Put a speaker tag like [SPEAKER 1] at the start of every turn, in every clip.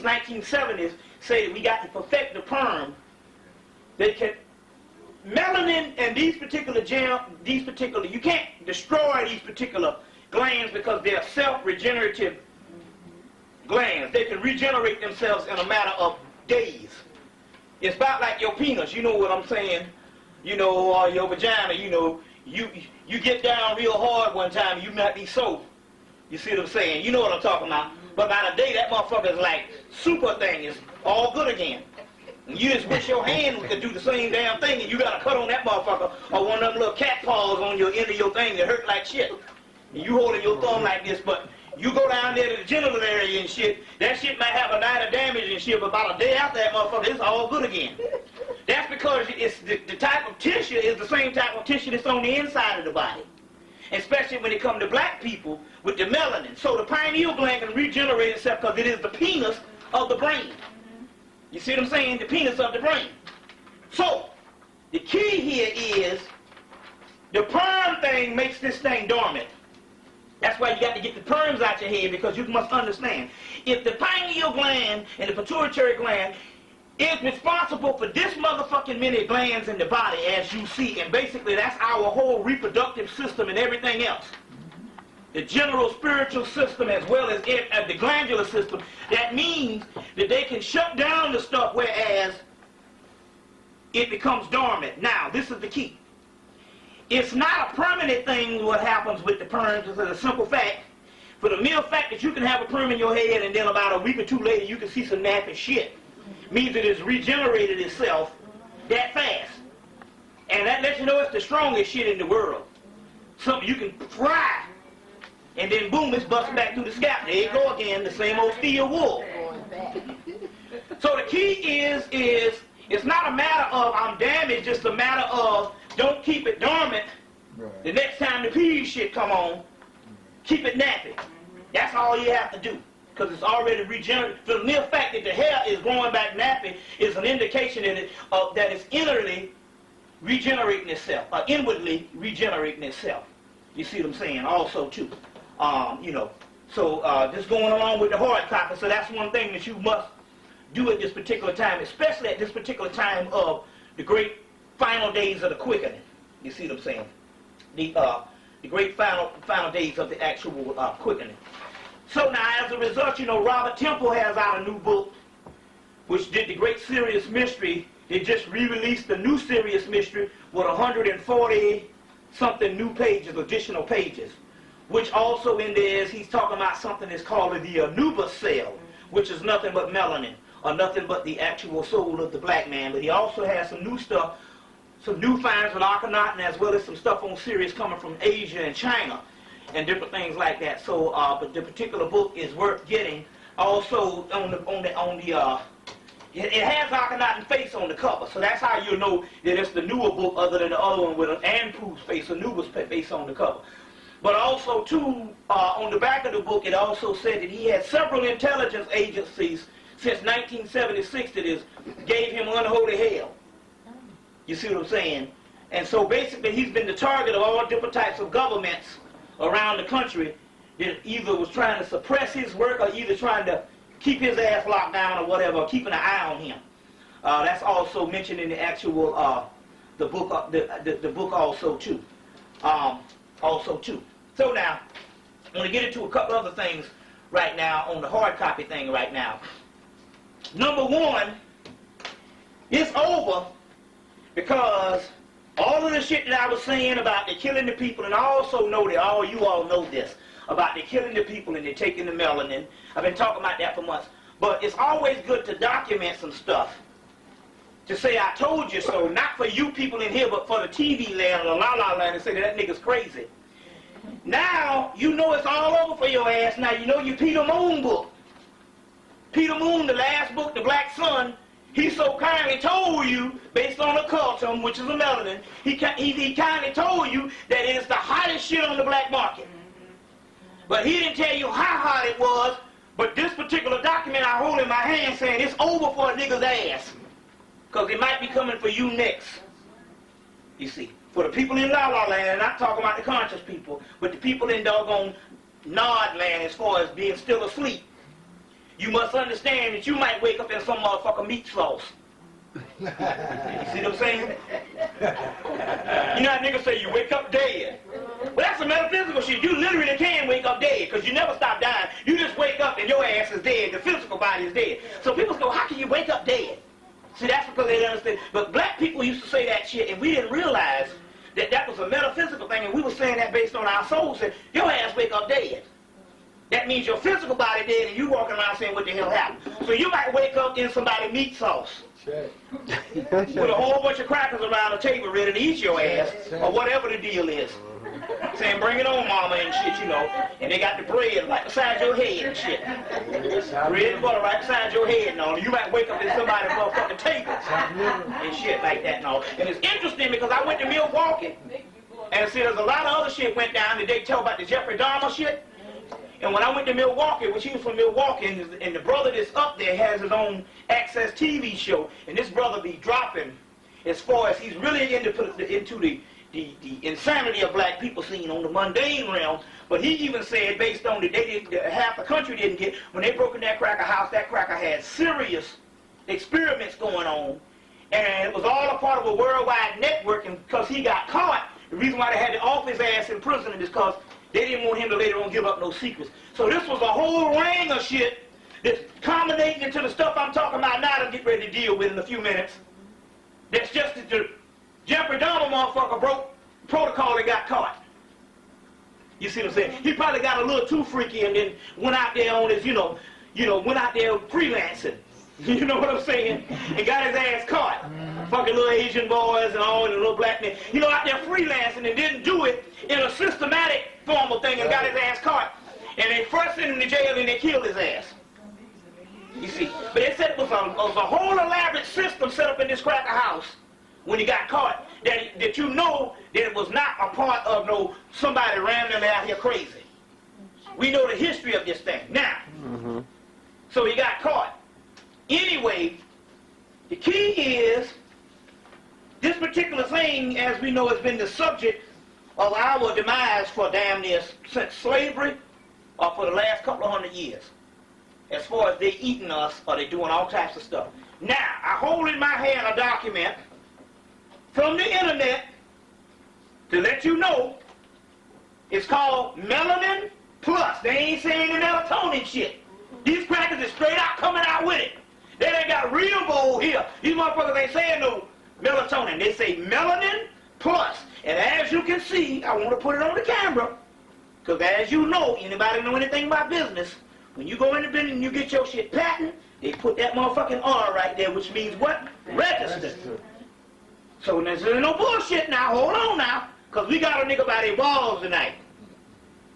[SPEAKER 1] 1970s say that we got to perfect the perm that can melanin and these particular you can't destroy these particular glands because they're self-regenerative glands. They can regenerate themselves in a matter of days. It's about like your penis, you know what I'm saying? You know, or your vagina, you know, you get down real hard one time, you might be sore. You see what I'm saying? You know what I'm talking about. But by the day, that motherfucker is like super thing, is all good again. And you just wish your hand could do the same damn thing, and you got to cut on that motherfucker, or one of them little cat paws on your end of your thing that hurt like shit. And you holding your thumb like this, but you go down there to the genital area and shit, that shit might have a night of damage and shit, but about a day after that motherfucker, it's all good again. That's because it's the type of tissue is the same type of tissue that's on the inside of the body. Especially when it comes to black people with the melanin. So the pineal gland can regenerate itself because it is the penis of the brain. You see what I'm saying? The penis of the brain. So, the key here is the perm thing makes this thing dormant. That's why you got to get the perms out your head, because you must understand. If the pineal gland and the pituitary gland is responsible for this motherfucking many glands in the body, as you see, and basically that's our whole reproductive system and everything else. The general spiritual system as well as the glandular system. That means that they can shut down the stuff, whereas it becomes dormant. Now, this is the key. It's not a permanent thing what happens with the perms. It's a simple fact. For the mere fact that you can have a perm in your head and then about a week or two later you can see some nappy shit, means it has regenerated itself that fast. And that lets you know it's the strongest shit in the world. Something you can fry, and then boom, it's busting back through the scalp. There you go again, the same old steel wool. So the key is it's not a matter of I'm damaged, it's a matter of don't keep it dormant. Right. The next time the pee shit come on, keep it nappy. That's all you have to do. Because it's already regenerated. The mere fact that the hair is growing back nappy is an indication that it's inwardly regenerating itself, or inwardly regenerating itself. You see what I'm saying? Also, too. You know, so just going along with the hard copy, so that's one thing that you must do at this particular time, especially at this particular time of the great final days of the quickening. You see what I'm saying? The great final days of the actual quickening. So now, as a result, you know, Robert Temple has out a new book, which did the Great Serious Mystery. They just re-released the new Serious Mystery with 140-something new pages, additional pages, which also in there is he's talking about something that's called the Anuba cell, which is nothing but melanin, or nothing but the actual soul of the black man. But he also has some new stuff, some new finds with Akhenaten, as well as some stuff on Sirius coming from Asia and China, and different things like that. So, but the particular book is worth getting. Also, it has Akhenaten's face on the cover, so that's how you know that it's the newer book, other than the other one with Anpu's face, Anuba's face on the cover. But also, too, on the back of the book, it also said that he had several intelligence agencies since 1976 that gave him unholy hell. You see what I'm saying? And so basically, he's been the target of all different types of governments around the country that either was trying to suppress his work or either trying to keep his ass locked down or whatever, or keeping an eye on him. That's also mentioned in the actual the book also too. So now, I'm going to get into a couple other things right now on the hard copy thing right now. Number one, it's over because all of the shit that I was saying about the killing the people, and I also know that you all know this, about the killing the people and the taking the melanin. I've been talking about that for months. But it's always good to document some stuff. To say I told you so, not for you people in here, but for the TV land or the la-la land, and say that nigga's crazy. Now, you know it's all over for your ass. Now, you know your Peter Moon book. Peter Moon, the last book, The Black Sun, he so kindly told you, based on the cultum, which is a melanin, he kindly told you that it is the hottest shit on the black market. But he didn't tell you how hot it was, but this particular document I hold in my hand saying it's over for a nigga's ass. Because it might be coming for you next. You see, for the people in La La Land, and I'm not talking about the conscious people, but the people in doggone Nod Land as far as being still asleep. you must understand that you might wake up in some motherfucking meat sauce. You see what I'm saying? You know how niggas say you wake up dead. Well, that's some metaphysical shit. You literally can wake up dead because you never stop dying. You just wake up and your ass is dead. The physical body is dead. So people go, how can you wake up dead? See, that's because they didn't understand. But black people used to say that shit, and we didn't realize that that was a metaphysical thing, and we were saying that based on our soul. Said, your ass wake up dead. That means your physical body dead, and you walking around saying, what the hell happened? So you might wake up in somebody's meat sauce. With a whole bunch of crackers around the table ready to eat your ass, or whatever the deal is. Saying, bring it on, mama, and shit, you know. And they got the bread right beside your head and shit. Bread and butter right beside your head and all. You might wake up in somebody's motherfucking table and shit like that and all. And it's interesting because I went to Milwaukee, and see, there's a lot of other shit went down. Did they tell about the Jeffrey Dahmer shit? And when I went to Milwaukee, which he was from Milwaukee, and the brother that's up there has his own Access TV show, and this brother be dropping as far as he's really into the insanity of black people seen on the mundane realm. But he even said, based on half the country didn't get, when they broke in that cracker house, that cracker had serious experiments going on, and it was all a part of a worldwide network. And because he got caught, the reason why they had to off his ass in prison is because they didn't want him to later on give up no secrets. So this was a whole ring of shit that's culminating into the stuff I'm talking about now to get ready to deal with in a few minutes. That's just that the Jeffrey Dahmer motherfucker broke protocol and got caught. You see what I'm saying? He probably got a little too freaky and then went out there on his, went out there freelancing. You know what I'm saying? And got his ass caught. Fucking little Asian boys and all, and the little black men. Out there freelancing and didn't do it in a systematic formal thing and got his ass caught. And they first sent him to jail and they killed his ass. You see? But they said it was a whole elaborate system set up in this cracker house when he got caught that you know that it was not a part of somebody randomly out here crazy. We know the history of this thing. Now, so he got caught. Anyway, the key is this particular thing, as we know, has been the subject of our demise for damn near since slavery or for the last couple of 100 years. As far as they eating us or they doing all types of stuff. Now, I hold in my hand a document from the internet to let you know it's called Melanin Plus. They ain't saying the melatonin shit. These crackers is straight out coming out with it. They ain't got real gold here. These motherfuckers ain't saying no melatonin. They say Melanin Plus. And as you can see, I want to put it on the camera, because as you know, anybody know anything about business, when you go in the business and you get your shit patent, they put that motherfucking R right there, which means what? Registered. So there's no bullshit now. Hold on now, because we got a nigga by their balls tonight.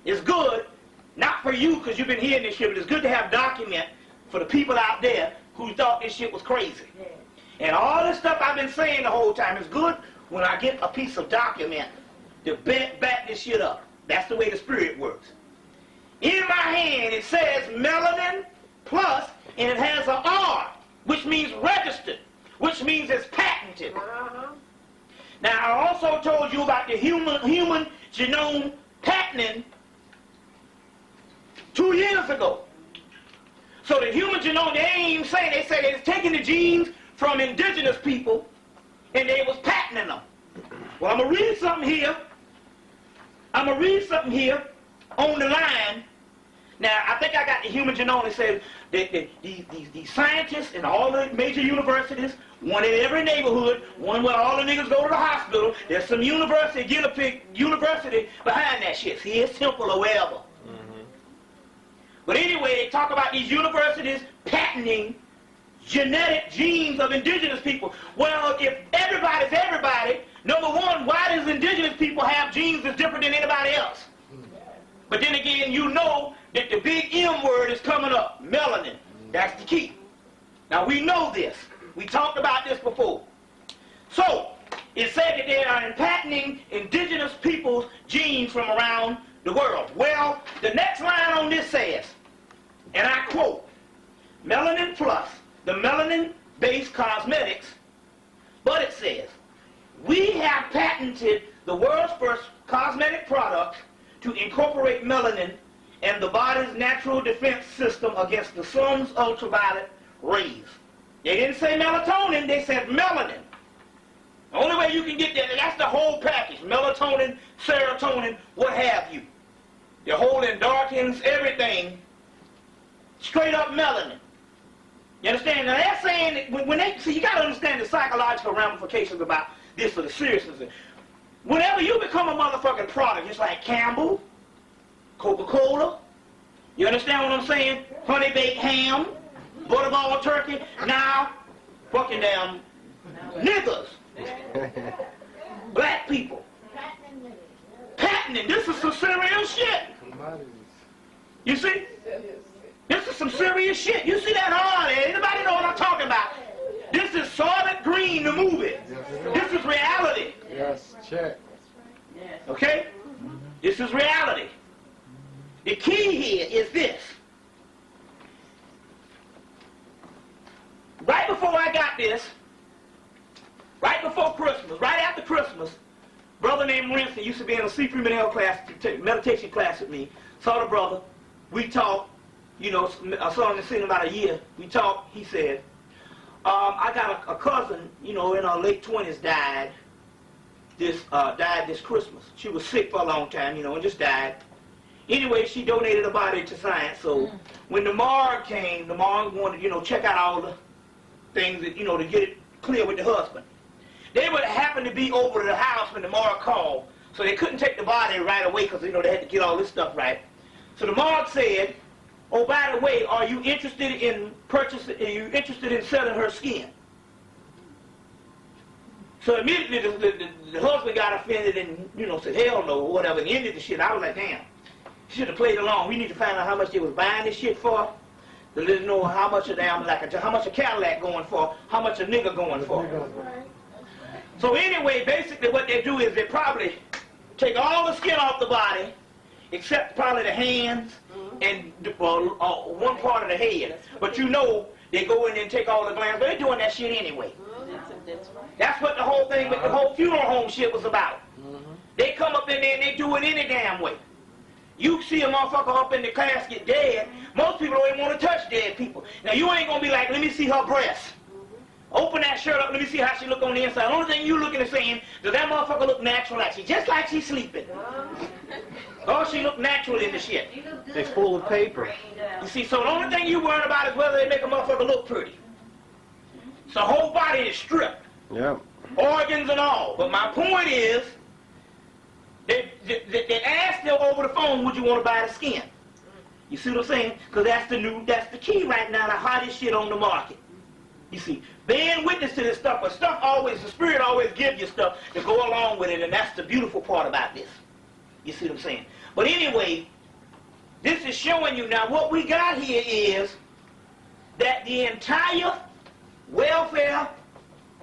[SPEAKER 1] It's good, not for you, because you've been hearing this shit, but it's good to have document for the people out there who thought this shit was crazy. And all this stuff I've been saying the whole time is good when I get a piece of document to back this shit up. That's the way the spirit works. In my hand it says Melanin Plus, and it has an R, which means registered, which means it's patented. Now I also told you about the human genome patenting 2 years ago. So the human genome, they ain't even saying, they say they're taking the genes from indigenous people and they was patenting them. Well, I'm going to read something here. I'm going to read something here on the line. Now, I think I got the human genome that says that these scientists in all the major universities, one in every neighborhood, one where all the niggas go to the hospital, there's some university behind that shit. See, it's Temple or wherever. But anyway, they talk about these universities patenting genetic genes of indigenous people. Well, if everybody's everybody, number one, why does indigenous people have genes that's different than anybody else? But then again, you know that the big M word is coming up, melanin. That's the key. Now, we know this. We talked about this before. So, it said that they are patenting indigenous people's genes from around the world. Well, the next line on this says, and I quote, Melanin Plus, the melanin-based cosmetics, but it says, we have patented the world's first cosmetic product to incorporate melanin and the body's natural defense system against the sun's ultraviolet rays. They didn't say melatonin, they said melanin. The only way you can get that, that's the whole package. Melatonin, serotonin, what have you. The whole endorphins, everything. Straight up melanin. You understand? Now they're saying that when they, see, you got to understand the psychological ramifications about this for the seriousness. Whenever you become a motherfucking product, just like Campbell, Coca-Cola, you understand what I'm saying? Honey baked ham, butterball turkey, now fucking damn niggas, black people, patenting. This is some serious shit. You see? This is some serious shit. You see that hard? Anybody know what I'm talking about? This is solid green, the movie. This is reality.
[SPEAKER 2] Yes, check.
[SPEAKER 1] Okay? This is reality. The key here is this. Right before I got this, right before Christmas, right after Christmas, a brother named Rinsey used to be in a C3 meditation class with me. Saw the brother. We talked. You know, I saw him in about a year. We talked. He said, I got a cousin, you know, in her late 20s died this Christmas. She was sick for a long time, you know, and just died. Anyway, she donated her body to science. So when the morgue came, the morgue wanted, you know, check out all the things that, you know, to get it clear with the husband. They would happen to be over to the house when the morgue called, so they couldn't take the body right away because, you know, they had to get all this stuff right. So the morgue said, oh, by the way, are you interested in purchasing, are you interested in selling her skin? So immediately the husband got offended and, you know, said, hell no, or whatever, and ended the shit. I was like, damn, should have played along. We need to find out how much they was buying this shit for, to let us know how much a damn, how much a Cadillac going for, how much a nigga going for. So anyway, basically what they do is they probably take all the skin off the body, except probably the hands and one part of the head. But you know, they go in and take all the glands, but they're doing that shit anyway. That's what the whole thing with the whole funeral home shit was about. They come up in there and they do it any damn way. You see a motherfucker up in the casket dead, most people don't even want to touch dead people. Now you ain't gonna be like, let me see her breasts. Open that shirt up, let me see how she look on the inside. The only thing you looking at saying, does that motherfucker look natural, like she, just like she's sleeping? Oh, she look natural in the shit.
[SPEAKER 2] It's full of paper.
[SPEAKER 1] You see, so the only thing you worry about is whether they make a motherfucker look pretty. So the whole body is stripped.
[SPEAKER 2] Yeah.
[SPEAKER 1] Organs and all. But my point is, they asked them over the phone, would you want to buy the skin? You see what I'm saying? Because that's the key right now, the hottest shit on the market. You see, being witness to this stuff, but stuff always, the spirit always gives you stuff to go along with it, and that's the beautiful part about this. You see what I'm saying? But anyway, this is showing you now what we got here is that the entire welfare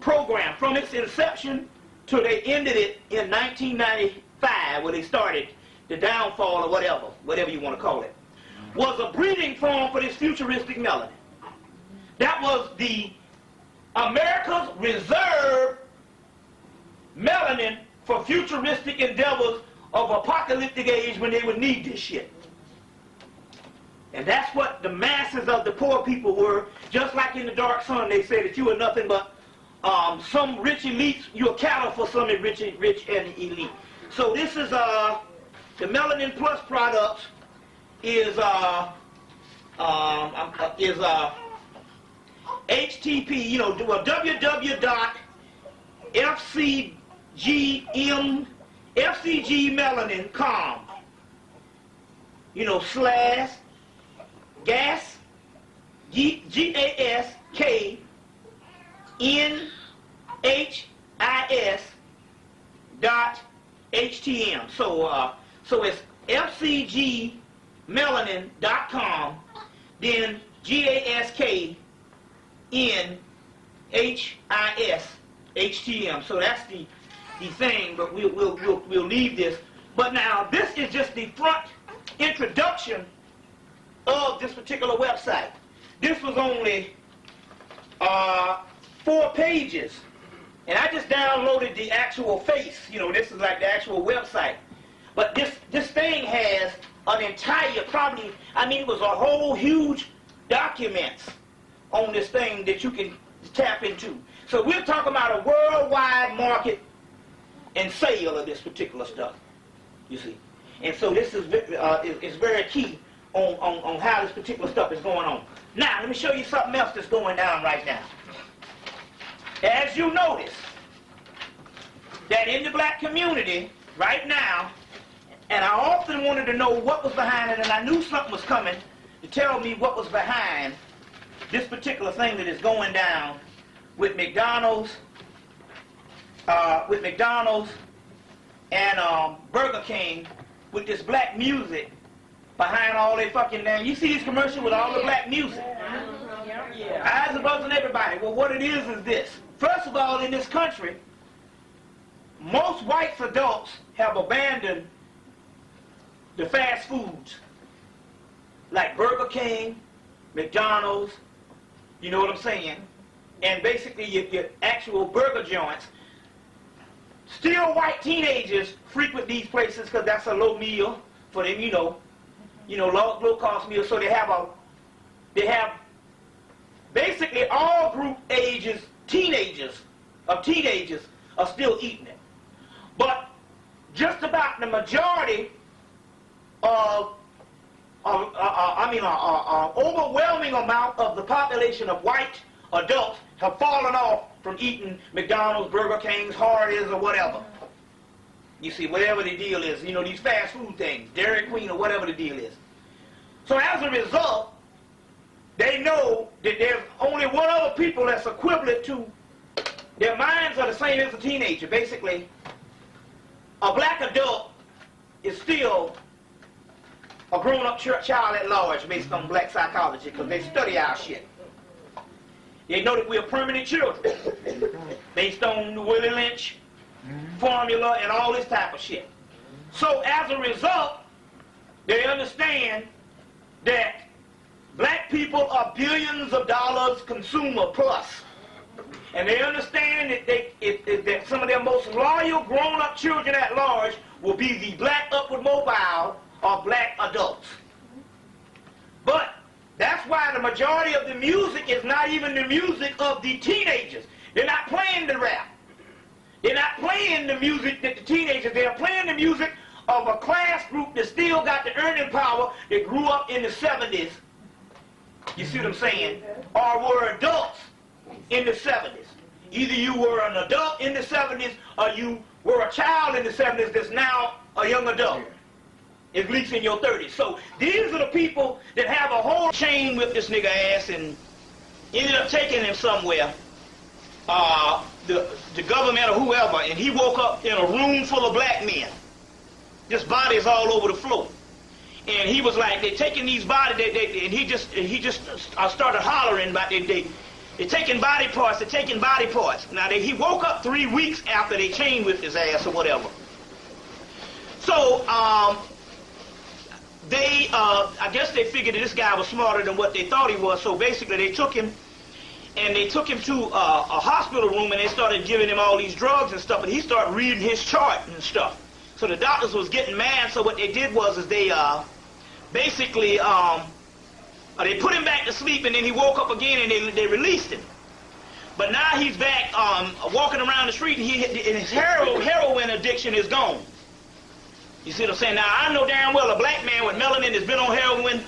[SPEAKER 1] program, from its inception to they ended it in 1995, where they started the downfall or whatever you want to call it, was a breeding farm for this futuristic melanin. That was the America's reserve melanin for futuristic endeavors of apocalyptic age when they would need this shit. And that's what the masses of the poor people were. Just like in the Dark Sun, they said that you were nothing but some rich elites, you're cattle for some rich and elite. So this is the Melanin Plus products is HTP, you know, www.fcgmelanin.com, you know, /gas GASKNHIS.HTM. So it's fcgmelanin.com, then GASKNHIS.HTM. So that's the thing, but we'll leave this. But now this is just the front introduction of this particular website. This was only 4 pages, and I just downloaded the actual face. You know, this is like the actual website. But this thing has an entire, probably, I mean, it was a whole huge documents on this thing that you can tap into. So we're talking about a worldwide market and sale of this particular stuff, you see. And so this is very key on how this particular stuff is going on. Now, let me show you something else that's going down right now. As you notice, that in the black community right now, and I often wanted to know what was behind it, and I knew something was coming to tell me what was behind this particular thing that is going down with McDonald's, and Burger King, with this black music behind all their fucking damn. You see these commercials with all the black music? Eyes are buzzing everybody. Well, what it is this. First of all, in this country, most white adults have abandoned the fast foods like Burger King, McDonald's, you know what I'm saying, and basically your actual burger joints. Still white teenagers frequent these places because that's a low meal for them, you know, low cost meal. So they have basically all group ages, teenagers are still eating it. But just about the majority of overwhelming amount of the population of white adults have fallen off from eating McDonald's, Burger King's, Hardee's, or whatever. You see, whatever the deal is, you know, these fast food things, Dairy Queen, or whatever the deal is. So as a result, they know that there's only one other people that's equivalent to, their minds are the same as a teenager. Basically, a black adult is still a grown-up child at large based on black psychology, because they study our shit. They know that we are permanent children based on the Willie Lynch formula and all this type of shit. So as a result, they understand that black people are billions of dollars consumer plus. And they understand that that some of their most loyal grown-up children at large will be the black upward mobile or black adults. But that's why the majority of the music is not even the music of the teenagers. They're not playing the rap. They're not playing the music that the teenagers, they're playing the music of a class group that still got the earning power that grew up in the 70s. You see what I'm saying? Or were adults in the 70s. Either you were an adult in the 70s or you were a child in the 70s that's now a young adult. At least in your 30s. So these are the people that have a whole chain with this nigga ass and ended up taking him somewhere, the government or whoever, and he woke up in a room full of black men. Just bodies all over the floor. And he was like, they're taking these bodies, and he just started hollering about they're taking body parts, they're taking body parts. Now he woke up 3 weeks after they chained with his ass or whatever. So I guess they figured that this guy was smarter than what they thought he was, so basically they took him to a hospital room and they started giving him all these drugs and stuff, and he started reading his chart and stuff. So the doctors was getting mad, so what they did was they basically they put him back to sleep, and then he woke up again and they released him. But now he's back walking around the street, and his heroin addiction is gone. You see what I'm saying? Now, I know damn well a black man with melanin that's been on heroin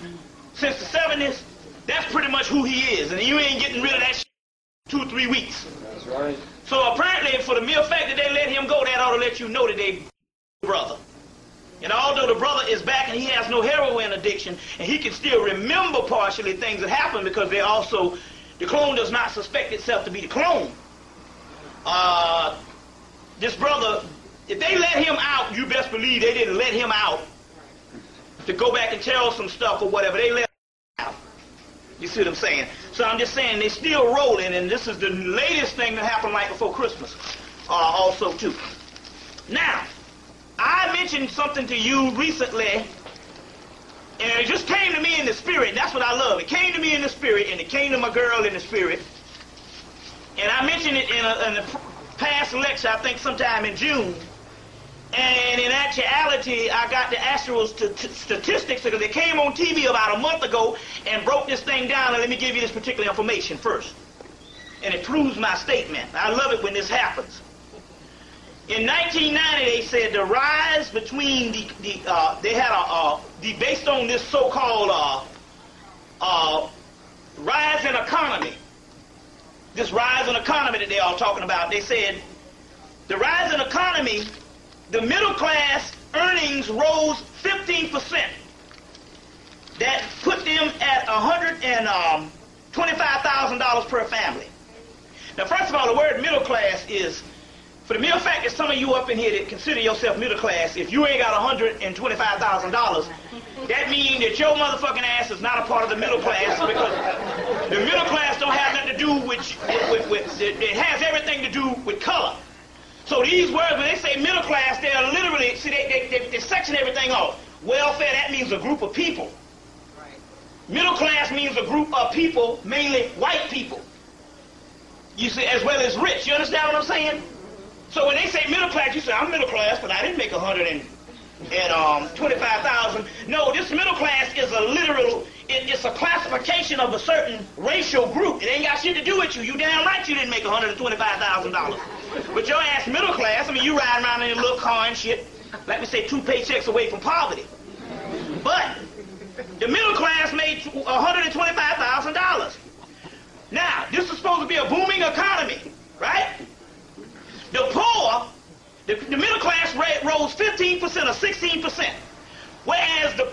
[SPEAKER 1] since the 70s, that's pretty much who he is. And you ain't getting rid of that shit in 2 or 3 weeks.
[SPEAKER 2] That's right.
[SPEAKER 1] So apparently, for the mere fact that they let him go, that ought to let you know that they brother. And although the brother is back and he has no heroin addiction, and he can still remember partially things that happened because they also, the clone does not suspect itself to be the clone. This brother, if they let him out, you best believe they didn't let him out to go back and tell some stuff or whatever. They let him out. You see what I'm saying? So I'm just saying they're still rolling, and this is the latest thing that happened right before Christmas also too. Now, I mentioned something to you recently, and it just came to me in the spirit. That's what I love. It came to me in the spirit, and it came to my girl in the spirit. And I mentioned it in a past lecture, I think sometime in June. And in actuality, I got the actual statistics because it came on TV about a month ago and broke this thing down. And let me give you this particular information first. And it proves my statement. I love it when this happens. In 1990, they said the rise between they had based on this so-called rise in economy. This rise in economy that they all talking about. They said the rise in economy, the middle class earnings rose 15%. That put them at $125,000 per family. Now, first of all, the word middle class is, for the mere fact that some of you up in here that consider yourself middle class, if you ain't got $125,000, that means that your motherfucking ass is not a part of the middle class, because the middle class don't have nothing to do with it has everything to do with color. So these words, when they say middle class, they're literally, see, they section everything off. Welfare, that means a group of people. Right. Middle class means a group of people, mainly white people. You see, as well as rich. You understand what I'm saying? So when they say middle class, you say, I'm middle class, but I didn't make $125,000. No, this middle class is a literal, it's a classification of a certain racial group. It ain't got shit to do with you. You damn right you didn't make $125,000. But your ass middle class, I mean, you riding around in a little car and shit, like we say, 2 paychecks away from poverty. But the middle class made $125,000. Now, this is supposed to be a booming economy, right? The poor, the middle class rate rose 15% or 16%, whereas the